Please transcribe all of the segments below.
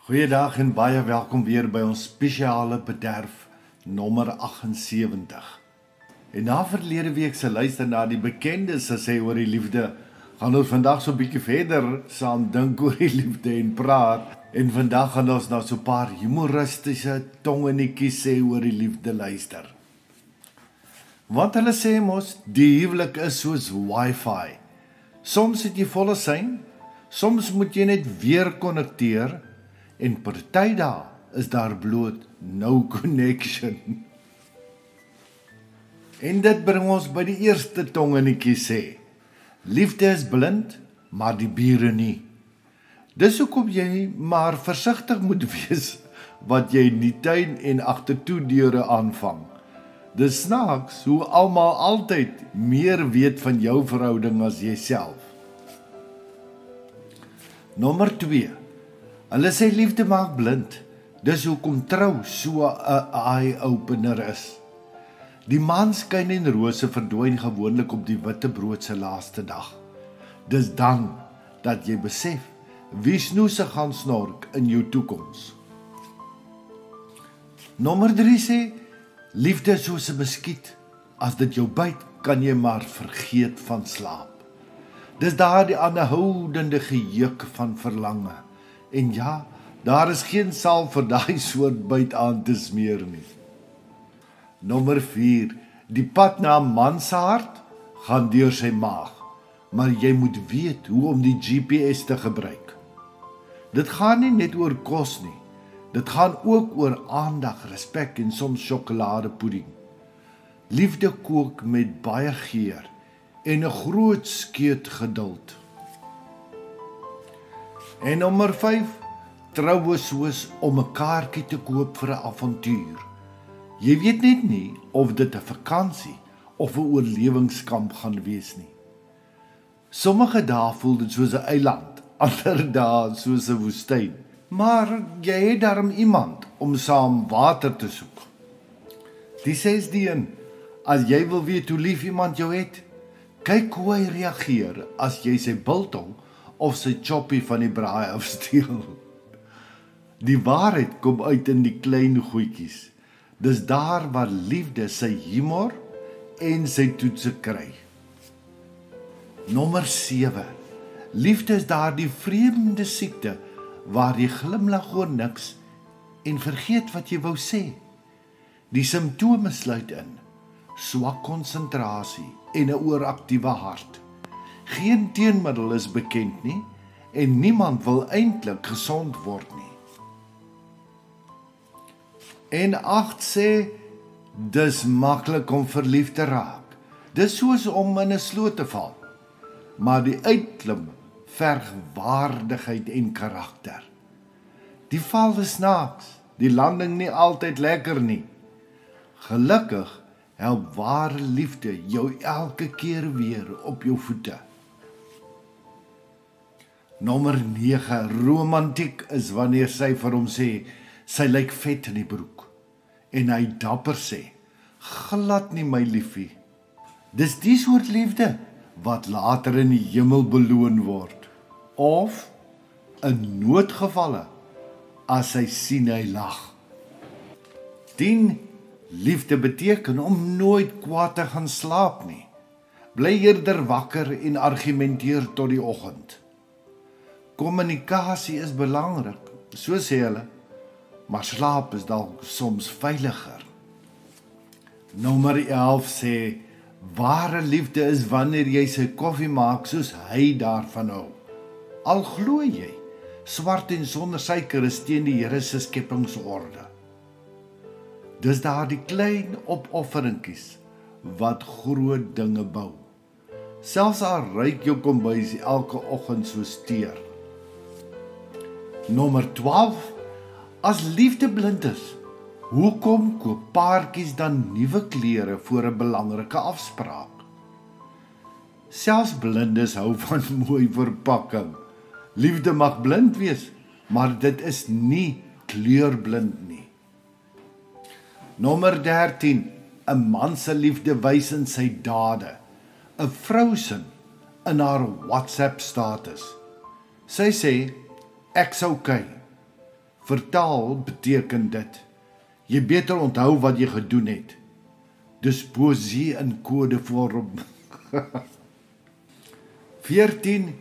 Goeiedag en baie welkom weer by ons spesiale bederf nommer 78. En na verlede week se luister na die bekendes sê oor die liefde, gaan ons vandag so 'n bietjie verder saam dink oor die liefde en praat. En vandag gaan ons na so 'n paar humoristiese tongenetjies sê oor die liefde luister. Want hulle sê mos, die huwelik is soos wifi. Soms het jy volle sein, soms moet jy net weer konnekteer, en party dae is daar bloot no connection. En dit bring ons by die eerste tongenetjie sê. Liefde is blind, maar die bure nie. Dis hoekom jy maar versigtig moet wees wat jy in die tuin en agtertoe deure aanvang. Dis snaaks hoe almal altyd meer weet van jou verhouding as jouself. Nommer 2. Hulle sê liefde maak blind. Dis hoekom trou so 'n eye-opener is. Die maan skyn en rose verdwyn gewoonlik op die witbrood se laaste dag. Dis dan dat jy besef wie snoese gaan snork in jou toekoms. Nommer 3 sê liefde is soos 'n muskiet. As dit jou byt, kan jy maar vergeet van slaap. Dis daardie aanhoudende gejuk van verlange. En ja, daar is geen salf vir daai soort byt aan te smeer nie. Nommer 4. Die pad na 'n man se hart gaan deur sy maag, maar jy moet weet hoe om die GPS te gebruik. Dit gaan nie net oor kos nie. Dit gaan ook oor aandag, respek en soms sjokoladepudding. Liefde kook met baie geur en 'n groot skeut geduld. En nommer 5, troue soos om 'n kaartjie te koop vir 'n avontuur. Jy weet net nie of dit 'n vakansie of 'n oorlewingskamp gaan wees nie. Sommige dae voel dit soos 'n eiland, ander dae soos 'n woestyn. Maar jy het darm iemand om saam water te soek. Die 6de een, as jy wil weet hoe lief iemand jou het, kyk hoe hy reageer as jy sy biltong of sy choppie van die braai afsteel. Die waarheid kom uit in die klein goedjies. Dis daar waar liefde sy humor en sy toetse kry. Nommer 7. Liefde is daardie vreemde siekte waar jy glimlag oor niks en vergeet wat jy wou sê. Die simptome sluit in swak konsentrasie en 'n ooraktiewe hart. Geen teenmiddel is bekend nie en niemand wil eintlik gesond word nie. En 8 sê, dis maklik om verlief te raak. Dis soos om in 'n sloot te val. Maar die uitklim verg waardigheid en karakter. Die val is snaaks, die landing nie altyd lekker nie. Gelukkig help ware liefde jou elke keer weer op jou voete. Nommer 9, romantiek is wanneer sy vir hom sê, sy lyk vet in die broek. En hy dapper sê, glad nie my liefie. Dis die soort liefde wat later in die hemel beloon word. Of, in noodgevalle, as hy sien hy lag. 10. Liefde beteken om nooit kwaad te gaan slaap nie. Bly eerder wakker en argumenteer tot die oggend. Kommunikasie is belangrik, so sê hulle, maar slaap is dalk soms veiliger. Nommer 11 sê, ware liefde is wanneer jy sy koffie maak soos hy daarvan hou. Al glo jy, swart en sonder suiker is teen die Here se skepingsorde. Dis daardie klein opofferingkies wat groot dinge bou. Selfs al ruik jou kombuis elke oggend so teer. Nommer 12. As liefde blind is, hoekom koop paartjies dan nuwe klere vir 'n belangrike afspraak? Selfs blindes hou van mooi verpakking. Liefde mag blind wees, maar dit is nie kleurblind nie. Nommer 13. 'n man se liefde wys in sy dade. 'n vrou se in haar WhatsApp status. Sy sê, ek's okay. Vertaal beteken dit: jy beter onthou wat jy gedoen het. Dis poesie in kodevorm. 14.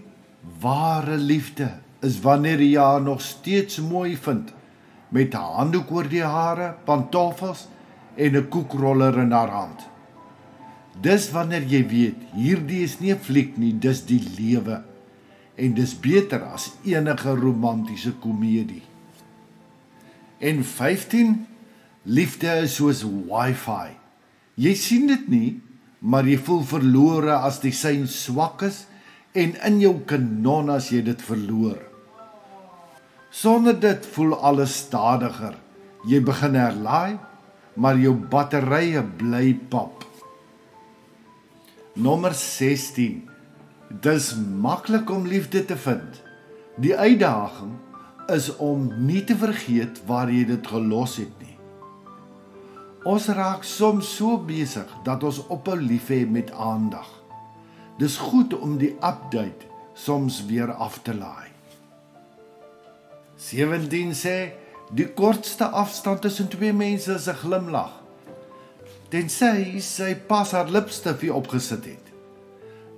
Ware liefde is wanneer jy haar nog steeds mooi vind, met 'n handdoek oor die hare, pantoffels en 'n koekroller in haar hand. Dis wanneer jy weet, hierdie is nie 'n fliek nie, dis die lewe. En dis beter as enige romantiese komedie. En 15. Liefde is soos wifi. Jy sien dit nie, maar jy voel verlore as die sein swak is en in jou kanon as jy dit verloor. Sonder dit voel alles stadiger. Jy begin herlaai, maar jou batterye bly pap. Nommer 16. Dis maklik om liefde te vind. Die uitdaging is om nie te vergeet waar jy dit gelos het nie. Ons raak soms so besig dat ons ophou lief hê met aandag. Dis goed om die update soms weer af te laai. 17 sê, die kortste afstand tussen twee mense is 'n glimlag. Tensy sy pas haar lipstifie opgesit het.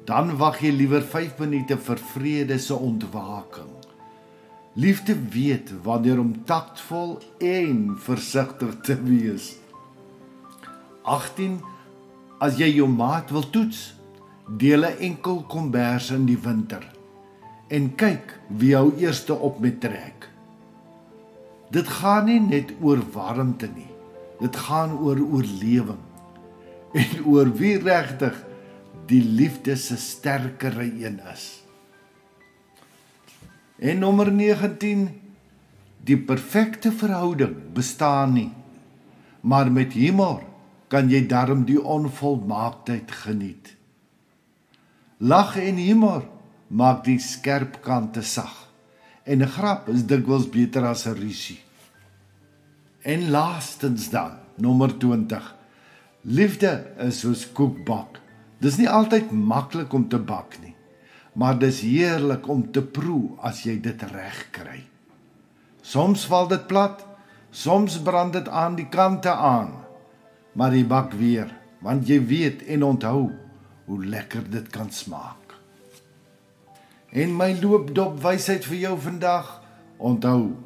Dan wag jy liewer 5 minute vir vrede se ontwaking. Liefde weet wanneer om taktvol en versigtig te wees. 18. As jy jou maat wil toets, deel 'n enkel kombers in die winter en kyk wie jou eerste op met trek. Dit gaan nie net oor warmte nie, dit gaan oor oorlewing en oor wie regtig die liefde se sterkere een is. En nommer 19, die perfekte verhouding bestaan nie, maar met humor kan jy darm die onvolmaaktheid geniet. Lag en humor maak die skerp kante sag, en 'n grap is dikwels beter as 'n rusie. En laastens dan, nommer 20, liefde is soos koekbak. Dis nie altyd maklik om te bak nie, maar dis heerlik om te proe as jy dit reg kry. Soms val dit plat, soms brand dit aan die kante aan, maar jy bak weer, want jy weet en onthou hoe lekker dit kan smaak. En my loopdop wysheid vir jou vandag, onthou,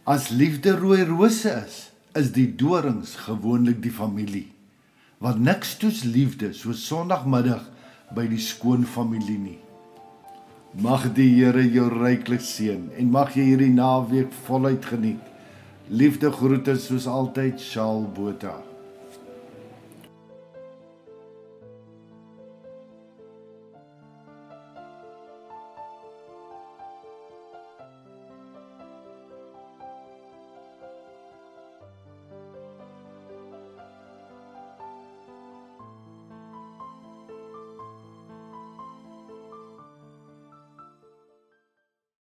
as liefde rooi rose is die dorings gewoonlik die familie. Want niks toets liefde so Sondagmiddag by die skoonfamilie nie. Mag die Here jou ryklik seën en mag jy hierdie naweek voluit geniet. Liefde groete soos altyd, Charles Botha.